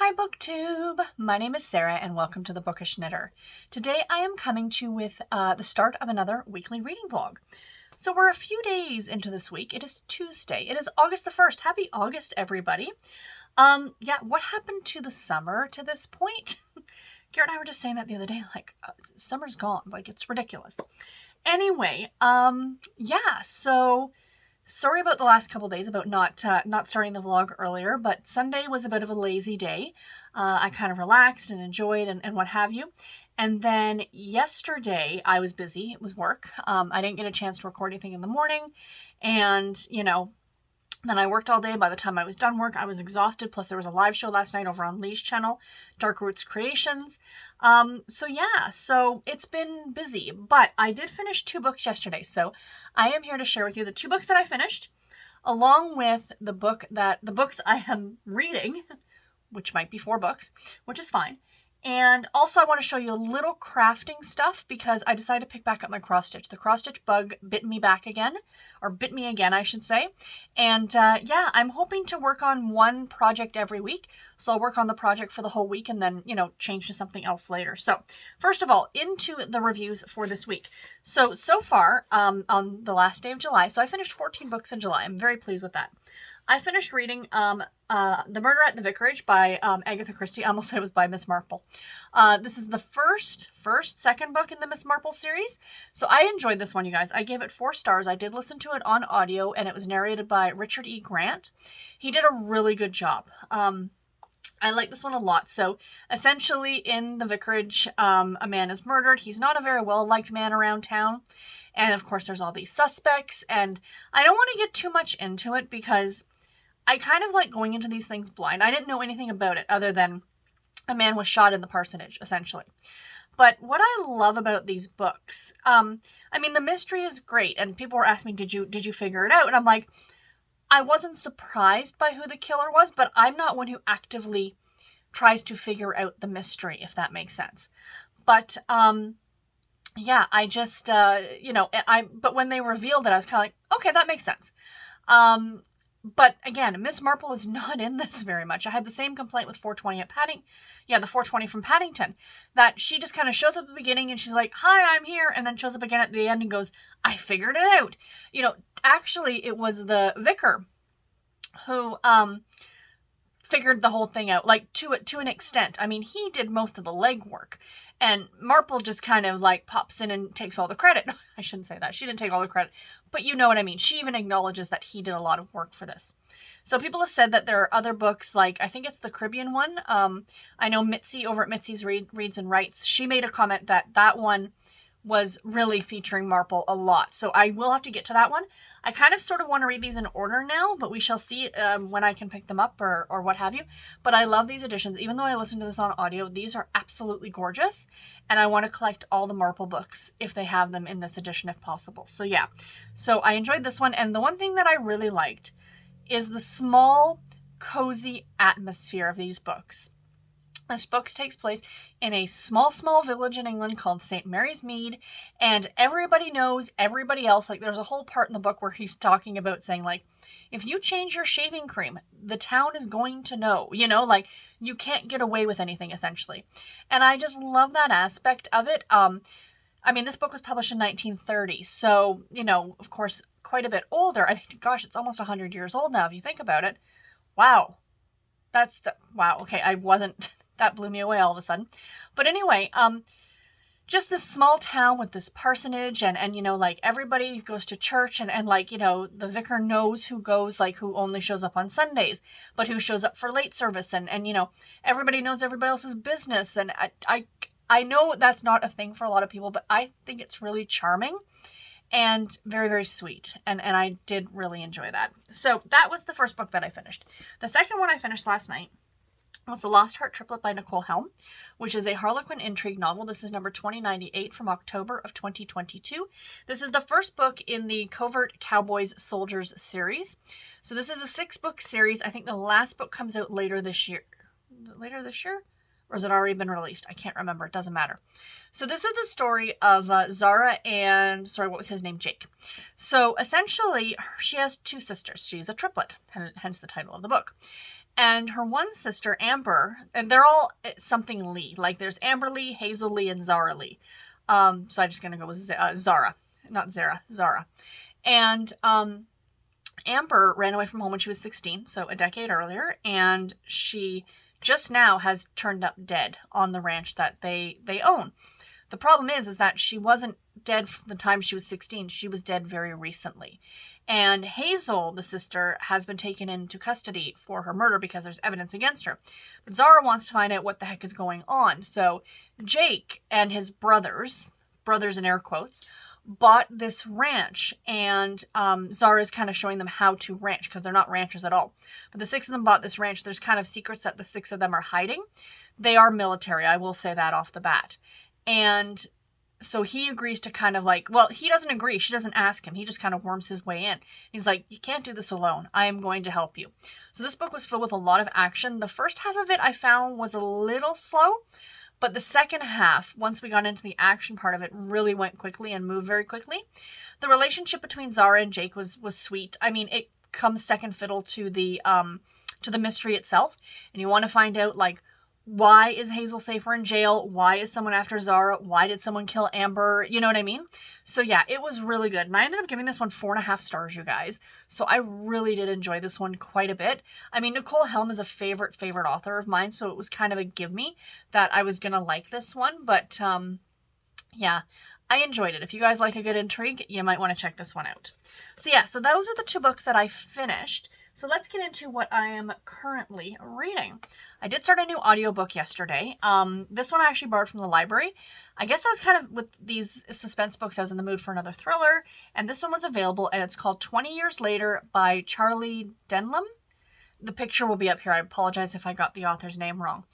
Hi BookTube! My name is Sarah and welcome to the Bookish Knitter. Today I am coming to you with the start of another weekly reading vlog. So we're a few days into this week. It is Tuesday. It is August the 1st. Happy August, everybody. Yeah, what happened to the summer to this point? Garrett and I were just saying that the other day, like, summer's gone. Like, it's ridiculous. Anyway, yeah, so sorry about the last couple days about not starting the vlog earlier, but Sunday was a bit of a lazy day. I kind of relaxed and enjoyed and what have you. And then yesterday I was busy. It was work. I didn't get a chance to record anything in the morning. And, then I worked all day. By the time I was done work, I was exhausted. Plus there was a live show last night over on Lahey's channel, Dark Roots Creations. So it's been busy, but I did finish 2 books yesterday. So I am here to share with you the 2 books that I finished, along with the books I am reading, which might be 4 books, which is fine. And also I want to show you a little crafting stuff because I decided to pick back up my cross stitch. The cross stitch bug bit me again, I should say. And yeah, I'm hoping to work on one project every week. So I'll work on the project for the whole week and then, change to something else later. So first of all, into the reviews for this week. So far, on the last day of July, so I finished 14 books in July. I'm very pleased with that. I finished reading The Murder at the Vicarage by Agatha Christie. I almost said it was by Miss Marple. This is the second book in the Miss Marple series. So I enjoyed this one, you guys. I gave it 4 stars. I did listen to it on audio, and it was narrated by Richard E. Grant. He did a really good job. I like this one a lot. So essentially in the Vicarage, a man is murdered. He's not a very well-liked man around town. And of course, there's all these suspects. And I don't want to get too much into it because I kind of like going into these things blind. I didn't know anything about it other than a man was shot in the parsonage, essentially. But what I love about these books, the mystery is great. And people were asking me, did you figure it out? And I'm like, I wasn't surprised by who the killer was, but I'm not one who actively tries to figure out the mystery, if that makes sense. But, yeah, I just, but when they revealed it, I was kind of like, okay, that makes sense. But again, Miss Marple is not in this very much. I had the same complaint with 420 at the 420 from Paddington, that she just kind of shows up at the beginning and she's like, hi, I'm here. And then shows up again at the end and goes, I figured it out. Actually it was the vicar who, figured the whole thing out, like to an extent. I mean, he did most of the legwork, and Marple just kind of like pops in and takes all the credit. I shouldn't say that. She didn't take all the credit, but you know what I mean. She even acknowledges that he did a lot of work for this. So people have said that there are other books, like I think it's the Caribbean one. I know Mitzi over at Mitzi's Reads and Writes, she made a comment that one was really featuring Marple a lot. So I will have to get to that one. I kind of sort of want to read these in order now, but we shall see when I can pick them up or what have you. But I love these editions. Even though I listen to this on audio, these are absolutely gorgeous. And I want to collect all the Marple books if they have them in this edition if possible. So yeah, so I enjoyed this one. And the one thing that I really liked is the small, cozy atmosphere of these books. This book takes place in a small village in England called St. Mary's Mead, and everybody knows everybody else. Like, there's a whole part in the book where he's talking about saying, like, if you change your shaving cream, the town is going to know, like, you can't get away with anything, essentially. And I just love that aspect of it. This book was published in 1930, so, of course, quite a bit older. I mean, gosh, it's almost 100 years old now, if you think about it. Wow. Wow. Okay, that blew me away all of a sudden. But anyway, just this small town with this parsonage and like everybody goes to church and the vicar knows who goes, like who only shows up on Sundays, but who shows up for late service and everybody knows everybody else's business. And I know that's not a thing for a lot of people, but I think it's really charming and very, very sweet. And I did really enjoy that. So that was the first book that I finished. The second one I finished last night was The Lost Heart Triplet by Nicole Helm, which is a Harlequin intrigue novel. This is number 2098 from October of 2022. This is the first book in the Covert Cowboys Soldiers series. So this is a 6-book series. I think the last book comes out later this year. Later this year? Or has it already been released? I can't remember. It doesn't matter. So this is the story of Zara and, what was his name? Jake. So essentially, she has 2 sisters. She's a triplet, hence the title of the book. And her one sister, Amber, and they're all something Lee. Like there's Amber Lee, Hazel Lee, and Zara Lee. So I'm just going to go with Zara. Not Zara, Zara. And Amber ran away from home when she was 16, so a decade earlier, and she just now has turned up dead on the ranch that they own. The problem is that she wasn't dead from the time she was 16. She was dead very recently. And Hazel, the sister, has been taken into custody for her murder because there's evidence against her. But Zara wants to find out what the heck is going on. So Jake and his brothers in air quotes, bought this ranch, and Zara is kind of showing them how to ranch because they're not ranchers at all. But the 6 of them bought this ranch. There's kind of secrets that the 6 of them are hiding. They are military, I will say that off the bat. And so he agrees to kind of like, well, he doesn't agree. She doesn't ask him. He just kind of worms his way in. He's like, you can't do this alone. I am going to help you. So this book was filled with a lot of action. The first half of it I found was a little slow, but the second half, once we got into the action part of it, really went quickly and moved very quickly. The relationship between Zara and Jake was sweet. I mean, it comes second fiddle to the mystery itself. And you want to find out, like, why is Hazel safer in jail? Why is someone after Zara? Why did someone kill Amber? You know what I mean? So yeah, it was really good. And I ended up giving this one 4.5 stars, you guys. So I really did enjoy this one quite a bit. I mean, Nicole Helm is a favorite author of mine, so it was kind of a give me that I was going to like this one. But yeah, I enjoyed it. If you guys like a good intrigue, you might want to check this one out. So yeah, so those are the 2 books that I finished. So let's get into what I am currently reading. I did start a new audiobook yesterday. This one I actually borrowed from the library. I guess I was kind of, with these suspense books, I was in the mood for another thriller. And this one was available, and it's called 20 Years Later by Charlie Denham. The picture will be up here. I apologize if I got the author's name wrong.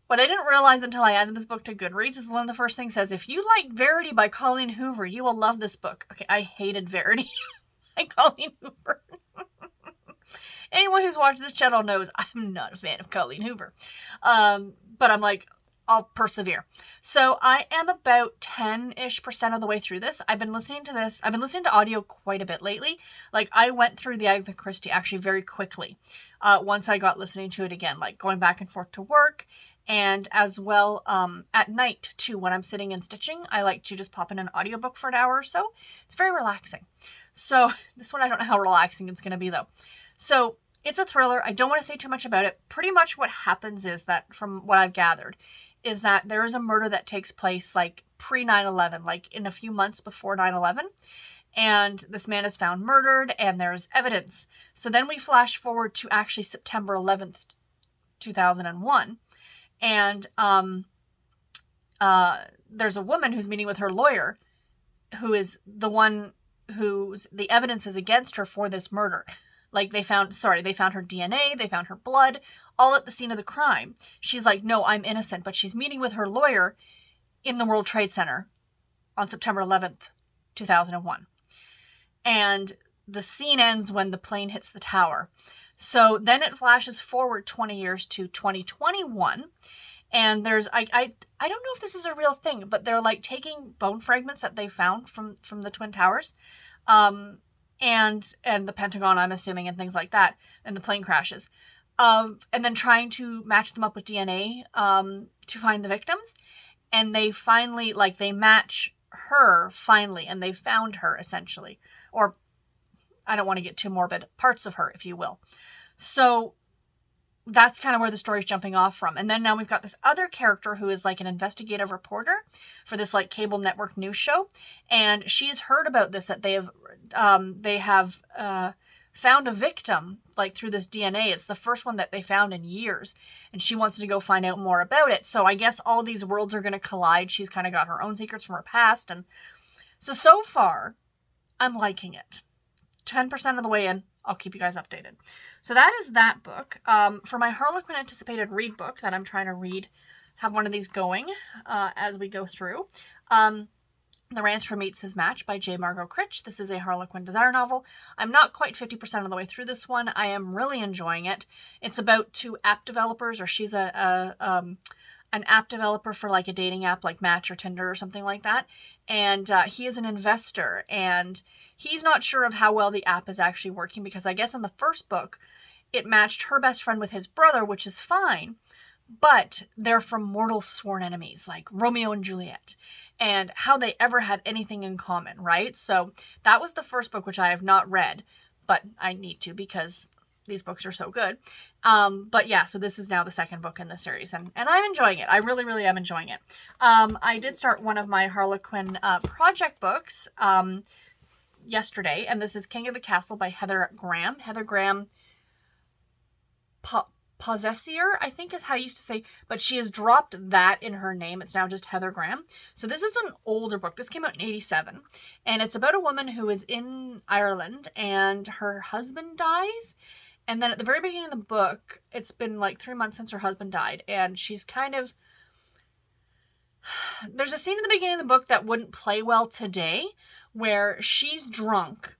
What I didn't realize until I added this book to Goodreads is one of the first things says, if you like Verity by Colleen Hoover, you will love this book. Okay, I hated Verity by Colleen Hoover. Anyone who's watched this channel knows I'm not a fan of Colleen Hoover. But I'm like, I'll persevere. So I am about 10-ish% of the way through this. I've been listening to audio quite a bit lately. Like, I went through the Agatha Christie actually very quickly. Once I got listening to it again, like going back and forth to work, and as well at night too, when I'm sitting and stitching, I like to just pop in an audiobook for an hour or so. It's very relaxing. So this one, I don't know how relaxing it's going to be though. So it's a thriller. I don't want to say too much about it. Pretty much what happens is that, from what I've gathered, is that there is a murder that takes place like pre 9/11, like in a few months before 9/11. And this man is found murdered, and there's evidence. So then we flash forward to actually September 11th, 2001. And there's a woman who's meeting with her lawyer, who is the one whose the evidence is against her for this murder. Like, they found her DNA, they found her blood, all at the scene of the crime. She's like, no, I'm innocent. But she's meeting with her lawyer in the World Trade Center on September 11th, 2001. And the scene ends when the plane hits the tower. So then it flashes forward 20 years to 2021. And there's, I don't know if this is a real thing, but they're like taking bone fragments that they found from the Twin Towers. And the Pentagon, I'm assuming, and things like that, and the plane crashes. And then trying to match them up with DNA to find the victims. And they finally, like, they match her, finally, and they found her, essentially. Or, I don't want to get too morbid, parts of her, if you will. So that's kind of where the story's jumping off from. And then now we've got this other character who is like an investigative reporter for this like cable network news show. And she's heard about this, that they have found a victim like through this DNA. It's the first one that they found in years. And she wants to go find out more about it. So I guess all these worlds are going to collide. She's kind of got her own secrets from her past. And so far, I'm liking it. 10% of the way in. I'll keep you guys updated. So that is that book. For my Harlequin anticipated read book that I'm trying to read, have one of these going as we go through. The Rancher Meets His Match by J. Margot Critch. This is a Harlequin desire novel. I'm not quite 50% of the way through this one. I am really enjoying it. It's about 2 app developers, or she's an app developer for like a dating app like Match or Tinder or something like that. And he is an investor, and he's not sure of how well the app is actually working, because I guess in the first book, it matched her best friend with his brother, which is fine. But they're from mortal sworn enemies, like Romeo and Juliet, and how they ever had anything in common, right? So that was the first book, which I have not read, but I need to because these books are so good. But yeah, so this is now the second book in the series, and I'm enjoying it. I really, really am enjoying it. I did start one of my Harlequin project books yesterday, and this is King of the Castle by Heather Graham. Heather Graham Possessier, I think is how I used to say, but she has dropped that in her name. It's now just Heather Graham. So this is an older book. This came out in 1987, and it's about a woman who is in Ireland, and her husband dies. And then at the very beginning of the book, it's been like 3 months since her husband died, and she's kind of... There's a scene in the beginning of the book that wouldn't play well today, where she's drunk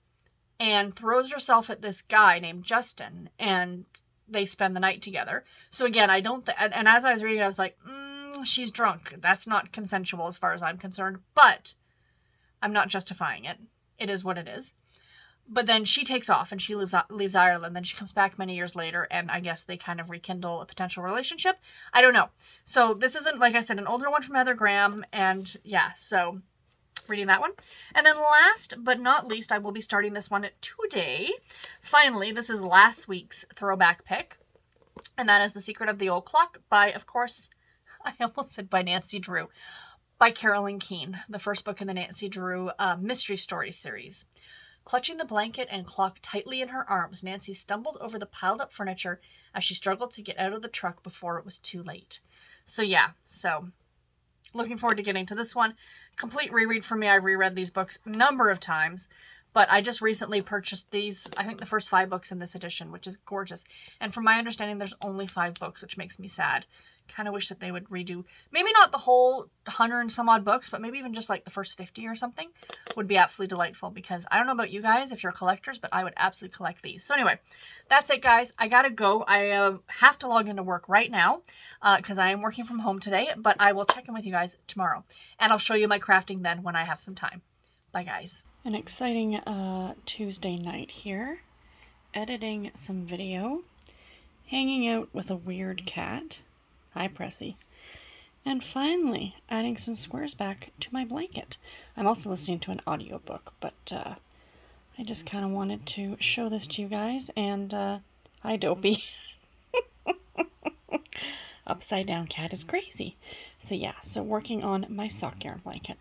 and throws herself at this guy named Justin, and they spend the night together. So again, I don't... and as I was reading, I was like, she's drunk. That's not consensual as far as I'm concerned, but I'm not justifying it. It is what it is. But then she takes off and she leaves Ireland. Then she comes back many years later, and I guess they kind of rekindle a potential relationship. I don't know. So this isn't, like I said, an older one from Heather Graham. And yeah, so reading that one. And then last but not least, I will be starting this one today. Finally, this is last week's throwback pick. And that is The Secret of the Old Clock by, of course, I almost said by Nancy Drew, by Carolyn Keene, the first book in the Nancy Drew mystery story series. Clutching the blanket and clock tightly in her arms, Nancy stumbled over the piled-up furniture as she struggled to get out of the truck before it was too late. So yeah, looking forward to getting to this one. Complete reread for me. I've reread these books a number of times, but I just recently purchased these, I think the first 5 books in this edition, which is gorgeous. And from my understanding, there's only 5 books, which makes me sad. Kind of wish that they would redo, maybe not the whole 100 and some odd books, but maybe even just like the first 50 or something would be absolutely delightful, because I don't know about you guys if you're collectors, but I would absolutely collect these. So anyway, that's it, guys. I gotta go. I have to log into work right now because I am working from home today, but I will check in with you guys tomorrow, and I'll show you my crafting then when I have some time. Bye, guys. An exciting Tuesday night here. Editing some video. Hanging out with a weird cat. Hi, Pressy. And finally, adding some squares back to my blanket. I'm also listening to an audiobook, but I just kind of wanted to show this to you guys. And hi, Dopey. Upside down cat is crazy. So yeah, so working on my sock yarn blanket.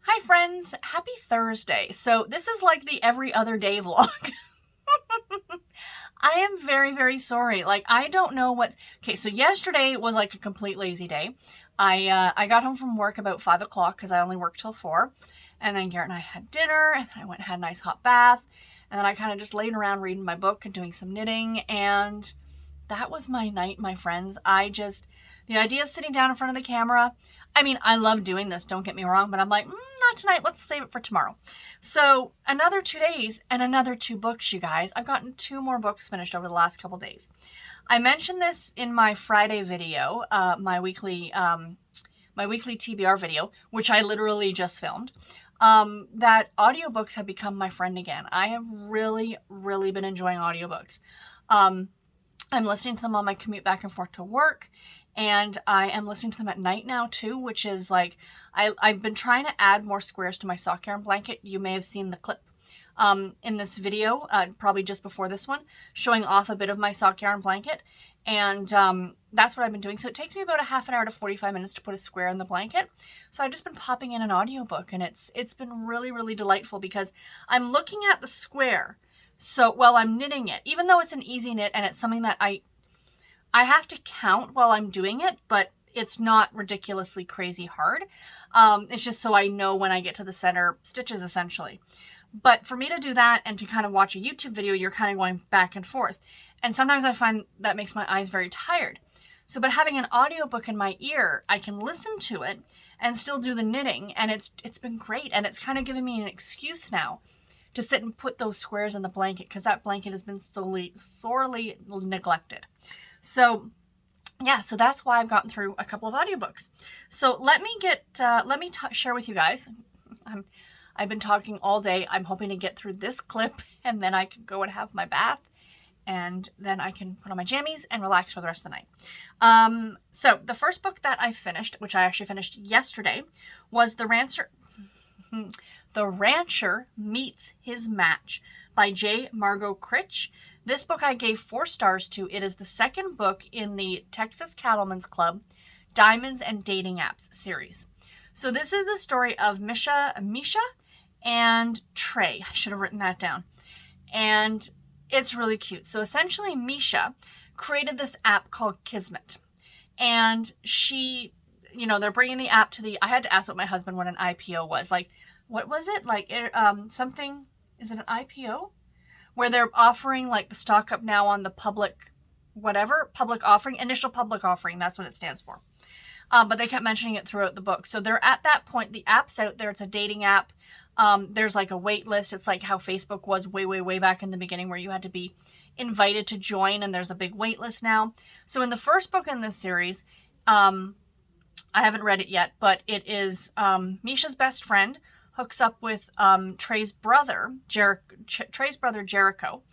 Hi, friends. Happy Thursday. So this is like the every other day vlog. I am very, very sorry. Like, I don't know what... Okay, so yesterday was like a complete lazy day. I got home from work about 5 o'clock because I only work till 4. And then Garrett and I had dinner, and then I went and had a nice hot bath. And then I kind of just laid around reading my book and doing some knitting. And that was my night, my friends. The idea of sitting down in front of the camera... I mean, I love doing this, don't get me wrong, but I'm like, not tonight, let's save it for tomorrow. So another 2 days and another 2 books, you guys. I've gotten 2 more books finished over the last couple days. I mentioned this in my Friday video, my weekly TBR video, which I literally just filmed, that audiobooks have become my friend again. I have really, really been enjoying audiobooks. I'm listening to them on my commute back and forth to work. And I am listening to them at night now too, which is like, I've been trying to add more squares to my sock yarn blanket. You may have seen the clip in this video, probably just before this one, showing off a bit of my sock yarn blanket. And that's what I've been doing. So it takes me about a half an hour to 45 minutes to put a square in the blanket. So I've just been popping in an audiobook, and it's been really, really delightful because I'm looking at the square. So while I'm knitting it, even though it's an easy knit and it's something that I have to count while I'm doing it, but it's not ridiculously crazy hard. It's just so I know when I get to the center stitches, essentially. But for me to do that and to kind of watch a YouTube video, you're kind of going back and forth. And sometimes I find that makes my eyes very tired. So, but having an audiobook in my ear, I can listen to it and still do the knitting. And it's been great. And it's kind of given me an excuse now to sit and put those squares in the blanket, because that blanket has been sorely neglected. So yeah, so that's why I've gotten through a couple of audiobooks. So let me share with you guys. I've been talking all day. I'm hoping to get through this clip, and then I can go and have my bath and then I can put on my jammies and relax for the rest of the night. So the first book that I finished, which I actually finished yesterday, was The Rancher Meets His Match by J. Margot Critch. This book I gave 4 stars to. It is the second book in the Texas Cattlemen's Club Diamonds and Dating Apps series. So this is the story of Misha and Trey. I should have written that down. And it's really cute. So essentially Misha created this app called Kismet. And she, they're bringing the app to I had to ask my husband what an IPO was. Like, what was it? Like, something, is it an IPO? Where they're offering like the stock up now on the public offering, initial public offering. That's what it stands for. But they kept mentioning it throughout the book. So they're at that point. The app's out there. It's a dating app. There's like a wait list. It's like how Facebook was way, way, way back in the beginning where you had to be invited to join, and there's a big wait list now. So in the first book in this series, I haven't read it yet, but it is Misha's best friend hooks up with Trey's brother, Jericho.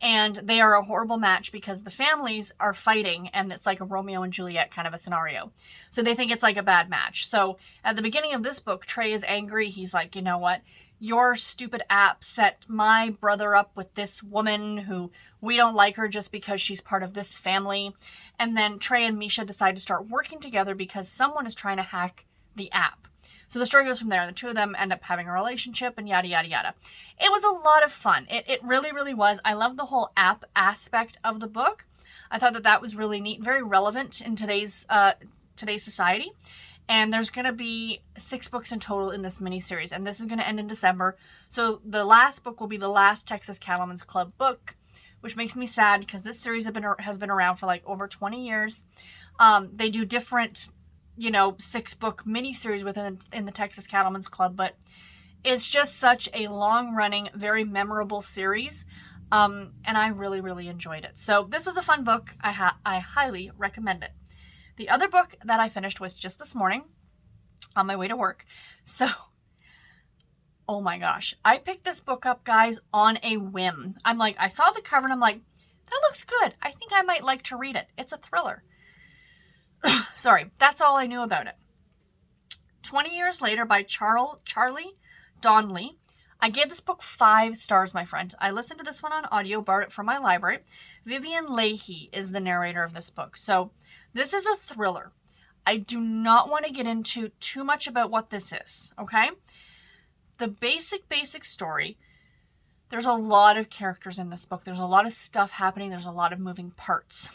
And they are a horrible match because the families are fighting, and it's like a Romeo and Juliet kind of a scenario. So they think it's like a bad match. So at the beginning of this book, Trey is angry. He's like, you know what? Your stupid app set my brother up with this woman who we don't like her just because she's part of this family. And then Trey and Misha decide to start working together because someone is trying to hack the app. So the story goes from there. The two of them end up having a relationship and yada, yada, yada. It was a lot of fun. It really, really was. I love the whole app aspect of the book. I thought that was really neat, very relevant in today's society. And there's going to be 6 books in total in this miniseries. And this is going to end in December. So the last book will be the last Texas Cattlemen's Club book, which makes me sad because this series has been around for like over 20 years. They do different 6-book miniseries in the Texas Cattlemen's Club, but it's just such a long-running, very memorable series, and I really, really enjoyed it. So this was a fun book. I highly recommend it. The other book that I finished was just this morning on my way to work. So, oh my gosh, I picked this book up, guys, on a whim. I'm like, I saw the cover and I'm like, that looks good. I think I might like to read it. It's a thriller. Sorry, that's all I knew about it. 20 Years Later by Charlie Donlea. I gave this book 5 stars, my friend. I listened to this one on audio, borrowed it from my library. Vivien Lahey is the narrator of this book. So this is a thriller. I do not want to get into too much about what this is, okay? The basic story, there's a lot of characters in this book. There's a lot of stuff happening. There's a lot of moving parts.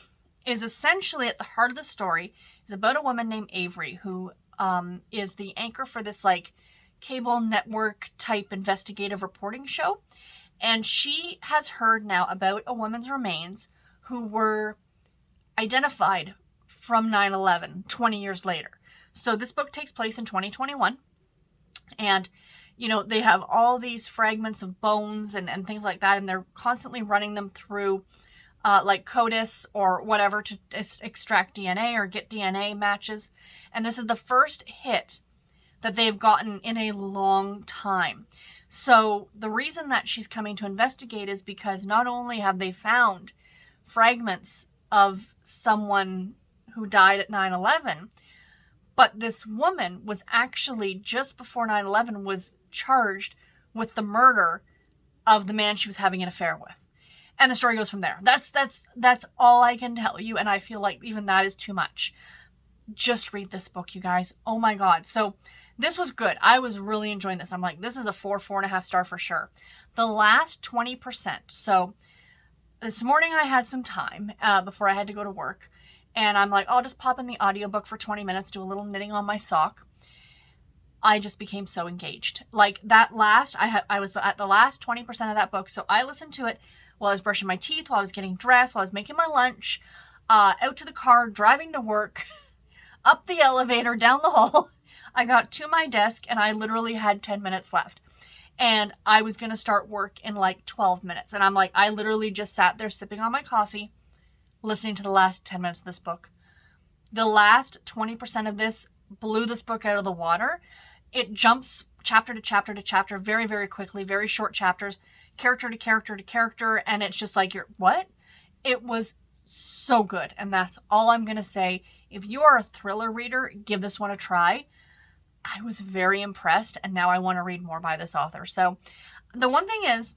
Is essentially at the heart of the story is about a woman named Avery who is the anchor for this like cable network type investigative reporting show. And she has heard now about a woman's remains who were identified from 9/11 20 years later. So this book takes place in 2021. And, they have all these fragments of bones and things like that. And they're constantly running them through like CODIS or whatever to extract DNA or get DNA matches. And this is the first hit that they've gotten in a long time. So the reason that she's coming to investigate is because not only have they found fragments of someone who died at 9/11, but this woman was actually, just before 9/11, was charged with the murder of the man she was having an affair with. And the story goes from there. That's all I can tell you, and I feel like even that is too much. Just read this book, you guys. Oh my God. So this was good. I was really enjoying this. I'm like, this is a 4.5 star for sure. The last 20%. So this morning I had some time before I had to go to work, and I'm like, I'll just pop in the audiobook for 20 minutes, do a little knitting on my sock. I just became so engaged. Like that last, I was at the last 20% of that book. So I listened to it while I was brushing my teeth, while I was getting dressed, while I was making my lunch, out to the car, driving to work, up the elevator, down the hall. I got to my desk and I literally had 10 minutes left. And I was going to start work in like 12 minutes. And I'm like, I literally just sat there sipping on my coffee, listening to the last 10 minutes of this book. The last 20% of this blew this book out of the water. It jumps chapter to chapter to chapter very, very quickly, very short chapters, character to character to character. And it's just like, what? It was so good, and that's all I'm going to say. If you are a thriller reader, give this one a try. I was very impressed, and now I want to read more by this author. So the one thing is,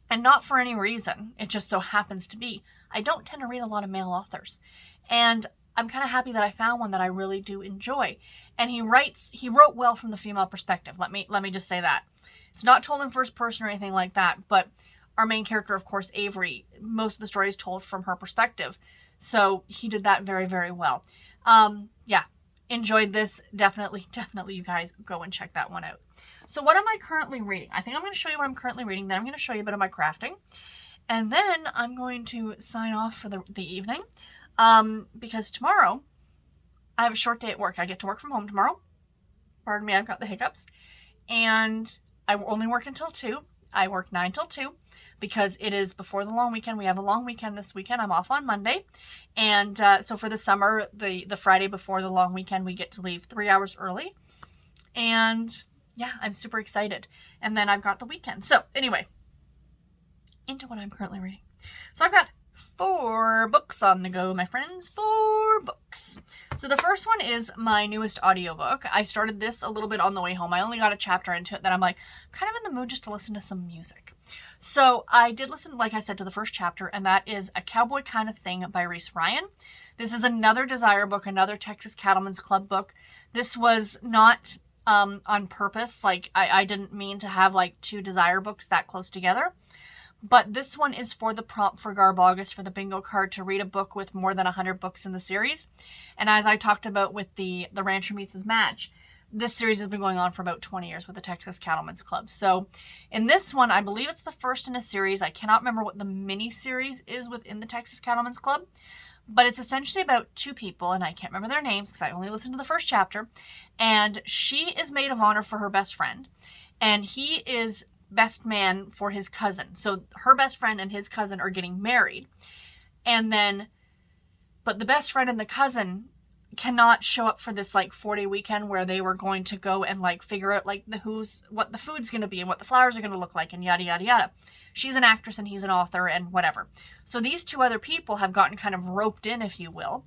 and not for any reason, it just so happens to be, I don't tend to read a lot of male authors. And I'm kind of happy that I found one that I really do enjoy. And he wrote well from the female perspective. Let me just say that. It's not told in first person or anything like that, but our main character, of course, Avery, most of the story is told from her perspective. So he did that very, very well. Yeah, enjoyed this. Definitely, you guys go and check that one out. So what am I currently reading? I think I'm going to show you what I'm currently reading. Then I'm going to show you a bit of my crafting. And then I'm going to sign off for the evening. Because tomorrow I have a short day at work. I get to work from home tomorrow. Pardon me, I've got the hiccups. And I only work until 2. I work 9 till 2 because it is before the long weekend. We have a long weekend this weekend. I'm off on Monday. And so for the summer, the Friday before the long weekend, we get to leave 3 hours early. And yeah, I'm super excited. And then I've got the weekend. So anyway, into what I'm currently reading. So I've got 4 books on the go, my friends. 4 books. So the first one is my newest audiobook. I started this a little bit on the way home. I only got a chapter into it that I'm like, kind of in the mood just to listen to some music. So I did listen, like I said, to the first chapter, and that is A Cowboy Kind of Thing by Reese. This is another Desire book, another Texas Cattlemen's Club book. This was not on purpose. Like, I didn't mean to have like 2 Desire books that close together. But this one is for the prompt for Garb August for the bingo card to read a book with more than 100 books in the series. And as I talked about with the Rancher Meets His Match, this series has been going on for about 20 years with the Texas Cattlemen's Club. So in this one, I believe it's the first in a series. I cannot remember what the mini series is within the Texas Cattlemen's Club, but it's essentially about 2 people, and I can't remember their names because I only listened to the first chapter. And she is maid of honor for her best friend, and he is best man for his cousin. So her best friend and his cousin are getting married. But the best friend and the cousin cannot show up for this like 4-day weekend where they were going to go and like figure out like what the food's going to be and what the flowers are going to look like and yada, yada, yada. She's an actress and he's an author and whatever. So these 2 other people have gotten kind of roped in, if you will,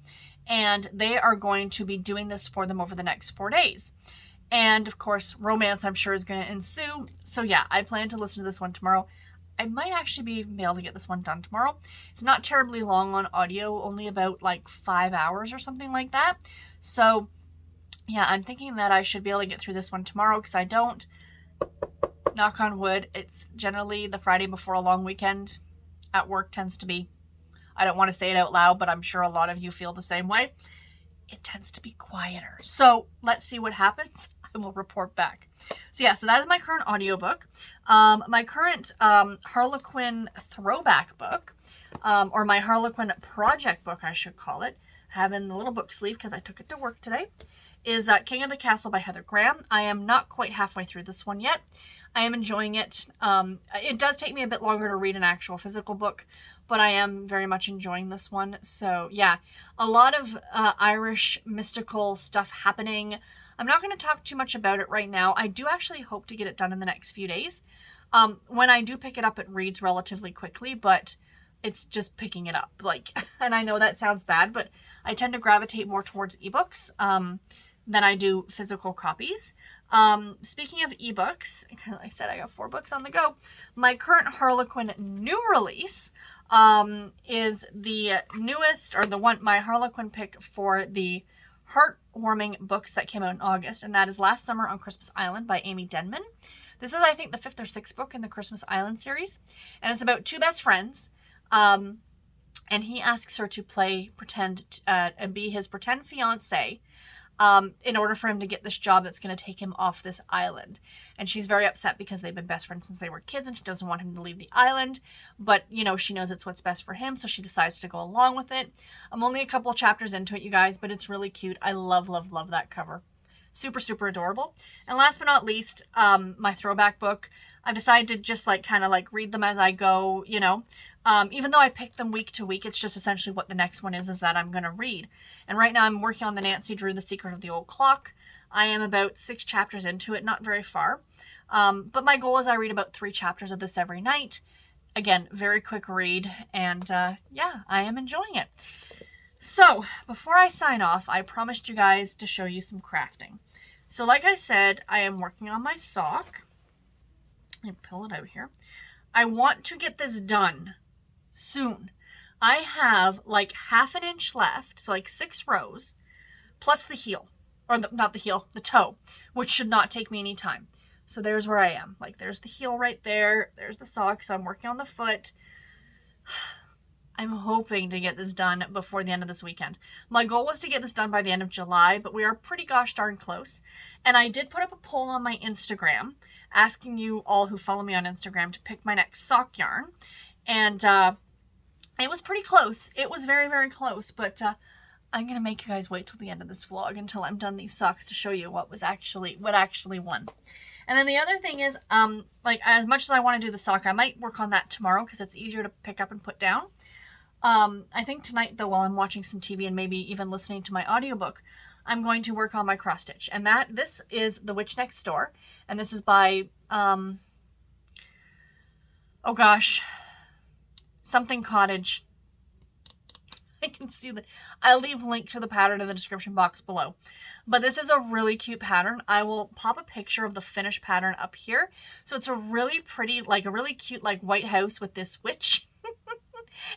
and they are going to be doing this for them over the next 4 days. And of course, romance, I'm sure, is going to ensue. So yeah, I plan to listen to this one tomorrow. I might actually be able to get this one done tomorrow. It's not terribly long on audio, only about like 5 hours or something like that. So yeah, I'm thinking that I should be able to get through this one tomorrow because I don't, knock on wood, it's generally the Friday before a long weekend at work tends to be, I don't want to say it out loud, but I'm sure a lot of you feel the same way. It tends to be quieter. So let's see what happens. I will report back. So yeah, so that is my current audiobook. My current Harlequin throwback book, or my Harlequin project book, I should call it, I have in the little book sleeve because I took it to work today, is King of the Castle by Heather Graham. I am not quite halfway through this one yet. I am enjoying it. It does take me a bit longer to read an actual physical book, but I am very much enjoying this one. So yeah, a lot of Irish mystical stuff happening. I'm not going to talk too much about it right now. I do actually hope to get it done in the next few days. When I do pick it up, it reads relatively quickly, but it's just picking it up. Like, and I know that sounds bad, but I tend to gravitate more towards ebooks than I do physical copies. Speaking of ebooks, like I said, I got 4 books on the go. My current Harlequin new release is the newest, or my Harlequin pick for the heartwarming books that came out in August, and that is Last Summer on Christmas Island by Amy Denman. This is, I think, the 5th or 6th book in the Christmas Island series, and it's about 2 best friends, and he asks her to pretend and be his pretend fiance in order for him to get this job that's going to take him off this island. And she's very upset because they've been best friends since they were kids and she doesn't want him to leave the island. But, you know, she knows it's what's best for him, so she decides to go along with it. I'm only a couple of chapters into it, you guys, but it's really cute. I love, love, love that cover. Super, super adorable. And last but not least, my throwback book. I've decided to just kind of read them as I go, you know. Even though I pick them week to week, it's just essentially what the next one is that I'm going to read. And right now I'm working on the Nancy Drew, The Secret of the Old Clock. I am about 6 chapters into it, not very far. But my goal is I read about 3 chapters of this every night. again, very quick read, and yeah, I am enjoying it. So, before I sign off, I promised you guys to show you some crafting. So, like I said, I am working on my sock. Let me pull it out here. I want to get this done soon. I have like half an inch left, so like 6 rows, plus the heel, or not the heel, the toe, which should not take me any time. So there's where I am. Like there's the heel right there, there's the sock, so I'm working on the foot. I'm hoping to get this done before the end of this weekend. My goal was to get this done by the end of July, but we are pretty gosh darn close. And I did put up a poll on my Instagram asking you all who follow me on Instagram to pick my next sock yarn. And it was pretty close. It was very, very close, but I'm going to make you guys wait till the end of this vlog until I'm done these socks to show you what actually won. And then the other thing is, like as much as I want to do the sock, I might work on that tomorrow because it's easier to pick up and put down. I think tonight, though, while I'm watching some TV and maybe even listening to my audiobook, I'm going to work on my cross stitch. And this is The Witch Next Door. And this is by, oh gosh, something Cottage. I can see that. I'll leave a link to the pattern in the description box below. But this is a really cute pattern. I will pop a picture of the finished pattern up here. So it's a really pretty, like a really cute, like white house with this witch.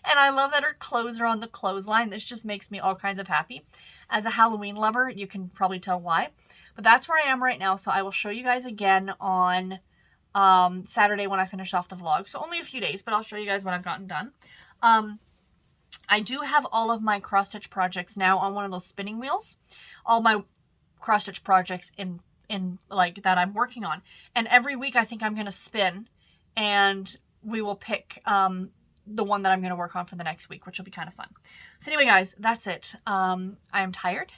And I love that her clothes are on the clothesline. This just makes me all kinds of happy. As a Halloween lover, you can probably tell why. But that's where I am right now. So I will show you guys again on Saturday when I finish off the vlog. So only a few days, but I'll show you guys what I've gotten done. I do have all of my cross-stitch projects now on one of those spinning wheels. All my cross-stitch projects in like that I'm working on. And every week I think I'm going to spin and we will pick the one that I'm going to work on for the next week, which will be kind of fun. So anyway, guys, that's it. I am tired.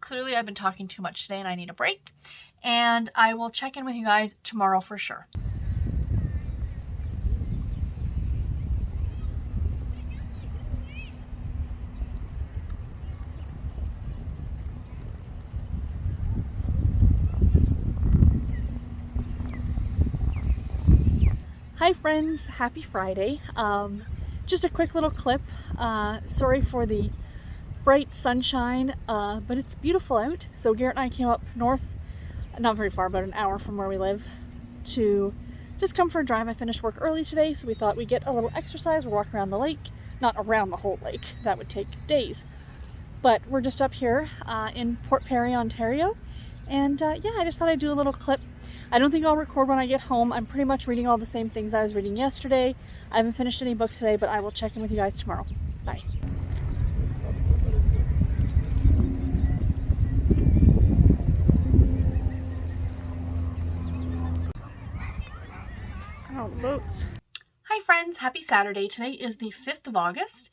Clearly, I've been talking too much today and I need a break. And I will check in with you guys tomorrow for sure. Hi friends, happy Friday. Just a quick little clip. Sorry for the bright sunshine, but it's beautiful out. So Garrett and I came up north, not very far, about an hour from where we live, to just come for a drive. I finished work early today, so we thought we'd get a little exercise. We'll walk around the lake, not around the whole lake, that would take days. But we're just up here in Port Perry, Ontario. And yeah, I just thought I'd do a little clip. I don't think I'll record when I get home. I'm pretty much reading all the same things I was reading yesterday. I haven't finished any books today, but I will check in with you guys tomorrow. Bye. Oh, the boats. Hi friends, happy Saturday. Today is the 5th of August,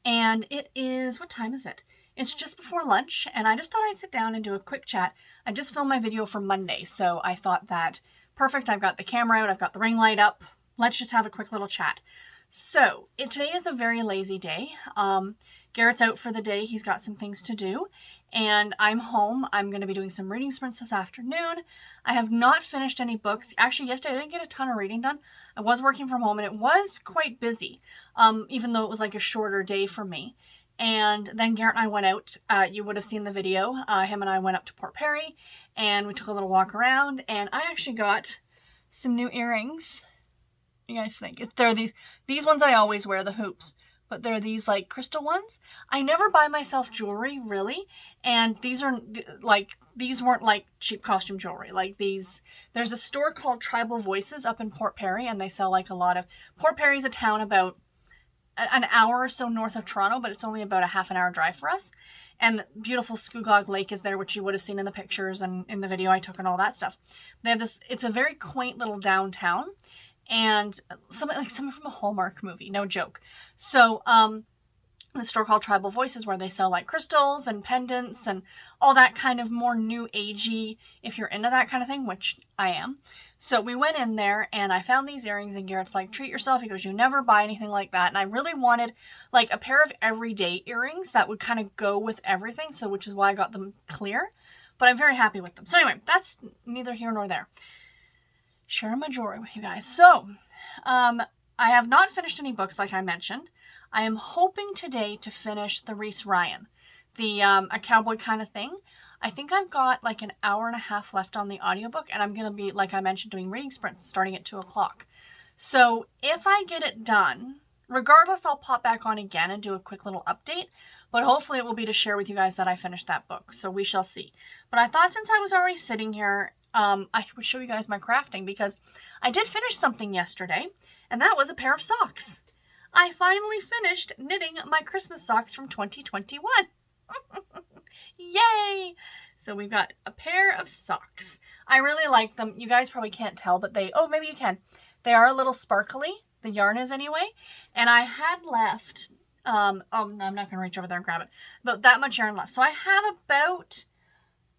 and it is, what time is it? It's just before lunch, and I just thought I'd sit down and do a quick chat. I just filmed my video for Monday, so I thought that, perfect, I've got the camera out, I've got the ring light up. Let's just have a quick little chat. So, today is a very lazy day. Garrett's out for the day. He's got some things to do, and I'm home. I'm going to be doing some reading sprints this afternoon. I have not finished any books. Actually, yesterday I didn't get a ton of reading done. I was working from home, and it was quite busy, even though it was like a shorter day for me. And then Garrett and I went out. You would have seen the video. Him and I went up to Port Perry and we took a little walk around, and I actually got some new earrings. What do you guys think? They're these ones I always wear, the hoops, but they're these like crystal ones. I never buy myself jewelry really, and these weren't like cheap costume jewelry. Like these, there's a store called Tribal Voices up in Port Perry, and they sell like a lot of, Port Perry's a town about an hour or so north of Toronto, but it's only about a half an hour drive for us. And beautiful Scugog Lake is there, which you would have seen in the pictures and in the video I took and all that stuff. They have this, it's a very quaint little downtown, and something from a Hallmark movie, no joke. So, the store called Tribal Voices, where they sell like crystals and pendants and all that kind of more new agey, if you're into that kind of thing, which I am. So we went in there and I found these earrings, and Garrett's like, treat yourself. He goes, you never buy anything like that. And I really wanted like a pair of everyday earrings that would kind of go with everything. So, which is why I got them clear, but I'm very happy with them. So anyway, that's neither here nor there. Sharing my jewelry with you guys. So, I have not finished any books like I mentioned. I am hoping today to finish the Reese Ryan, the A Cowboy Kind of Thing. I think I've got like an hour and a half left on the audiobook, and I'm going to be, like I mentioned, doing reading sprints starting at 2 o'clock. So if I get it done, regardless, I'll pop back on again and do a quick little update, but hopefully it will be to share with you guys that I finished that book, so we shall see. But I thought since I was already sitting here, I would show you guys my crafting, because I did finish something yesterday, and that was a pair of socks. I finally finished knitting my Christmas socks from 2021. Yay! So we've got a pair of socks. I really like them. You guys probably can't tell, but maybe you can. They are a little sparkly. The yarn is anyway. And I had left, no, I'm not going to reach over there and grab it, but that much yarn left. So I have about,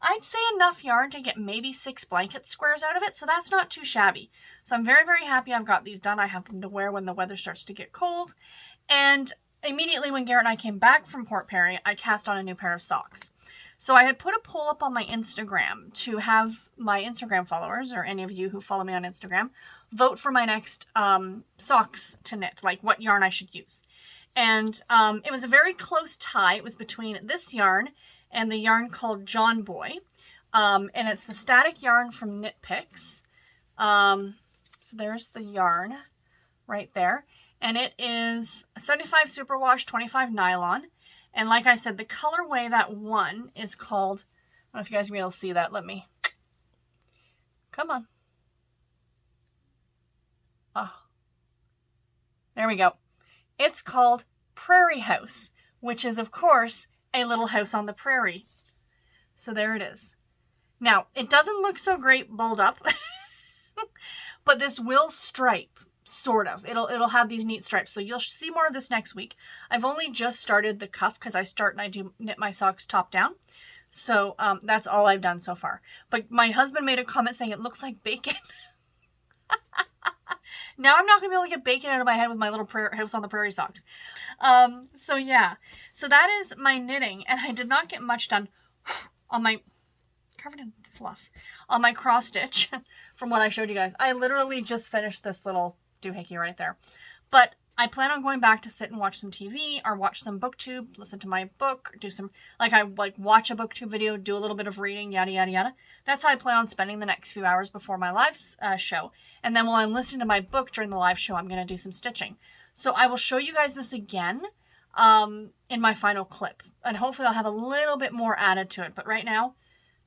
I'd say enough yarn to get maybe 6 blanket squares out of it. So that's not too shabby. So I'm very, very happy I've got these done. I have them to wear when the weather starts to get cold. And immediately when Garrett and I came back from Port Perry, I cast on a new pair of socks. So I had put a poll up on my Instagram to have my Instagram followers, or any of you who follow me on Instagram, vote for my next socks to knit, like what yarn I should use. And it was a very close tie. It was between this yarn and the yarn called John Boy. And it's the static yarn from Knit Picks. So there's the yarn right there. And it is 75 superwash, 25 nylon. And like I said, the colorway that won is called, I don't know if you guys will be able to see that. Let me, come on. Oh, there we go. It's called Prairie House, which is, of course, a little house on the prairie. So there it is. Now, it doesn't look so great balled up, but this will stripe. Sort of. It'll have these neat stripes. So you'll see more of this next week. I've only just started the cuff because I start and I do knit my socks top down. So that's all I've done so far. But my husband made a comment saying it looks like bacon. Now I'm not going to be able to get bacon out of my head with my little house on the prairie socks. So yeah. So that is my knitting. And I did not get much done on my, covered in fluff, on my cross stitch from what I showed you guys. I literally just finished this little doohickey right there. But I plan on going back to sit and watch some TV or watch some booktube, listen to my book, do some, I watch a booktube video, do a little bit of reading, yada, yada, yada. That's how I plan on spending the next few hours before my live show. And then while I'm listening to my book during the live show, I'm going to do some stitching. So I will show you guys this again in my final clip. And hopefully I'll have a little bit more added to it. But right now,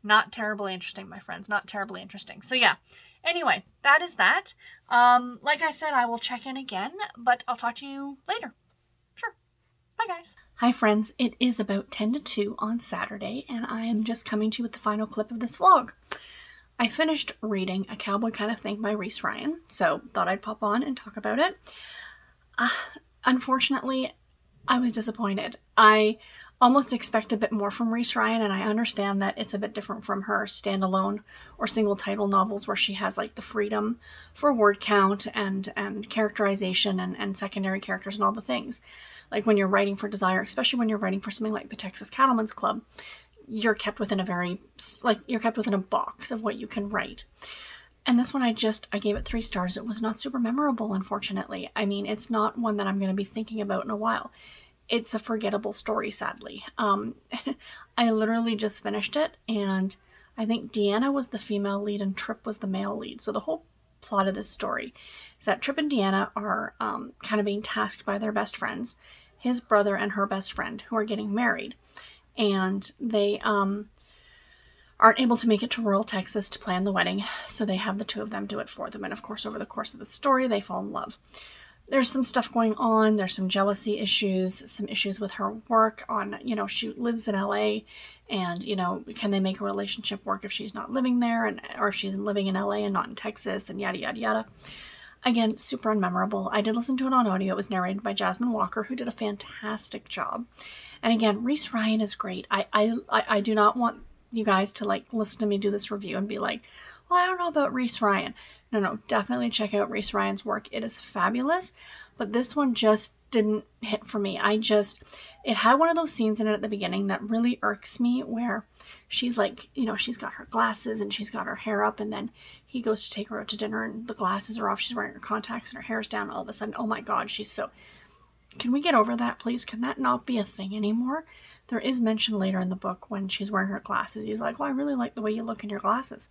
not terribly interesting, my friends. Not terribly interesting. So yeah. Anyway, that is that. Like I said, I will check in again, but I'll talk to you later. Sure. Bye, guys. Hi, friends. It is about 10 to 2 on Saturday, and I am just coming to you with the final clip of this vlog. I finished reading A Cowboy Kind of Thing by Reese Ryan, so thought I'd pop on and talk about it. Unfortunately, I was disappointed. I almost expect a bit more from Reese Ryan, and I understand that it's a bit different from her standalone or single title novels where she has like the freedom for word count and characterization and secondary characters and all the things. Like when you're writing for Desire, especially when you're writing for something like the Texas Cattlemen's Club, you're kept within a box of what you can write. And this one I gave it 3 stars. It was not super memorable, unfortunately. I mean, it's not one that I'm going to be thinking about in a while. It's a forgettable story, sadly. I literally just finished it, and I think Deanna was the female lead and Trip was the male lead. So the whole plot of this story is that Trip and Deanna are kind of being tasked by their best friends, his brother and her best friend, who are getting married. And they aren't able to make it to rural Texas to plan the wedding, so they have the 2 of them do it for them. And of course, over the course of the story, they fall in love. There's some stuff going on. There's some jealousy issues, some issues with her work on, she lives in LA and, can they make a relationship work if she's not living there or if she's living in LA and not in Texas and yada, yada, yada. Again, super unmemorable. I did listen to it on audio. It was narrated by Jasmin Walker, who did a fantastic job. And again, Reese Ryan is great. I do not want you guys to listen to me do this review and be like, well, I don't know about Reese Ryan. No, definitely check out Reese Ryan's work. It is fabulous. But this one just didn't hit for me. It had one of those scenes in it at the beginning that really irks me, where she's like, you know, she's got her glasses and she's got her hair up, and then he goes to take her out to dinner and the glasses are off, she's wearing her contacts and her hair's down. All of a sudden, oh my God, can we get over that, please? Can that not be a thing anymore? There is mention later in the book when she's wearing her glasses. He's like, well, I really like the way you look in your glasses.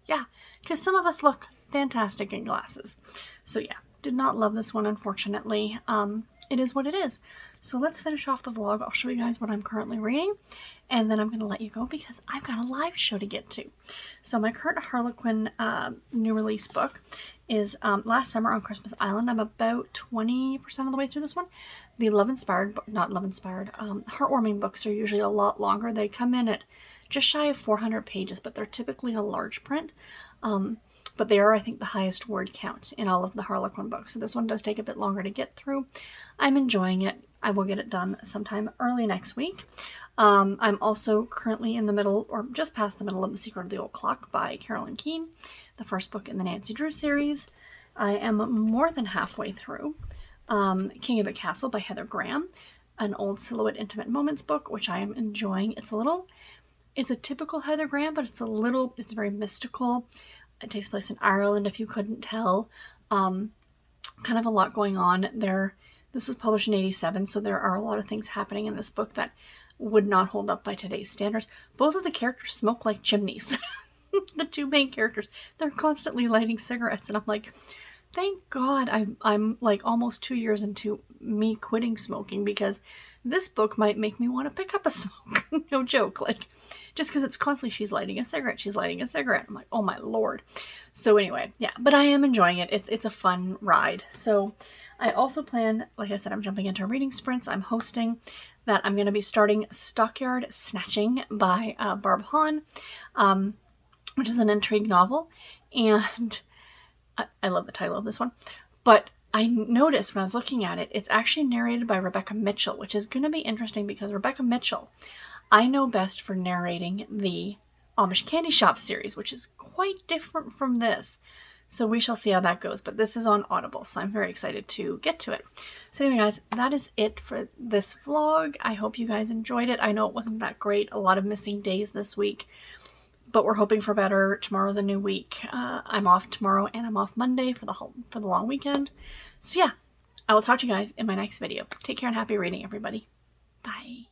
Yeah, because some of us look fantastic in glasses. So yeah, did not love this one, unfortunately. It is what it is. So let's finish off the vlog. I'll show you guys what I'm currently reading, and then I'm going to let you go because I've got a live show to get to. So my current Harlequin new release book is Last Summer on Christmas Island. I'm about 20% of the way through this one. The heartwarming books are usually a lot longer. They come in at just shy of 400 pages, but they're typically a large print. But they are, I think, the highest word count in all of the Harlequin books. So this one does take a bit longer to get through. I'm enjoying it. I will get it done sometime early next week. I'm also currently in the middle, or just past the middle, of The Secret of the Old Clock by Caroline Keene, the first book in the Nancy Drew series. I am more than halfway through King of the Castle by Heather Graham, an old Silhouette Intimate Moments book, which I am enjoying. It's a typical Heather Graham, but it's very mystical. It takes place in Ireland, if you couldn't tell. Kind of a lot going on there. This was published in 1987, so there are a lot of things happening in this book that would not hold up by today's standards. Both of the characters smoke like chimneys. The two main characters, they're constantly lighting cigarettes, and I'm like, thank God I'm like almost 2 years into me quitting smoking, because this book might make me want to pick up a smoke. No joke. Like, just because it's constantly she's lighting a cigarette. I'm like, oh my Lord. So anyway, yeah, but I am enjoying it. It's a fun ride. So I also plan, like I said, I'm jumping into reading sprints. I'm hosting that. I'm going to be starting Stockyard Snatching by Barb Hahn, which is an intrigue novel. And I love the title of this one. But I noticed when I was looking at it, it's actually narrated by Rebecca Mitchell, which is going to be interesting because Rebecca Mitchell, I know best for narrating the Amish Candy Shop series, which is quite different from this. So we shall see how that goes. But this is on Audible, so I'm very excited to get to it. So anyway, guys, that is it for this vlog. I hope you guys enjoyed it. I know it wasn't that great. A lot of missing days this week, but we're hoping for better. Tomorrow's a new week. I'm off tomorrow and I'm off Monday for the long weekend. So yeah, I will talk to you guys in my next video. Take care and happy reading, everybody. Bye.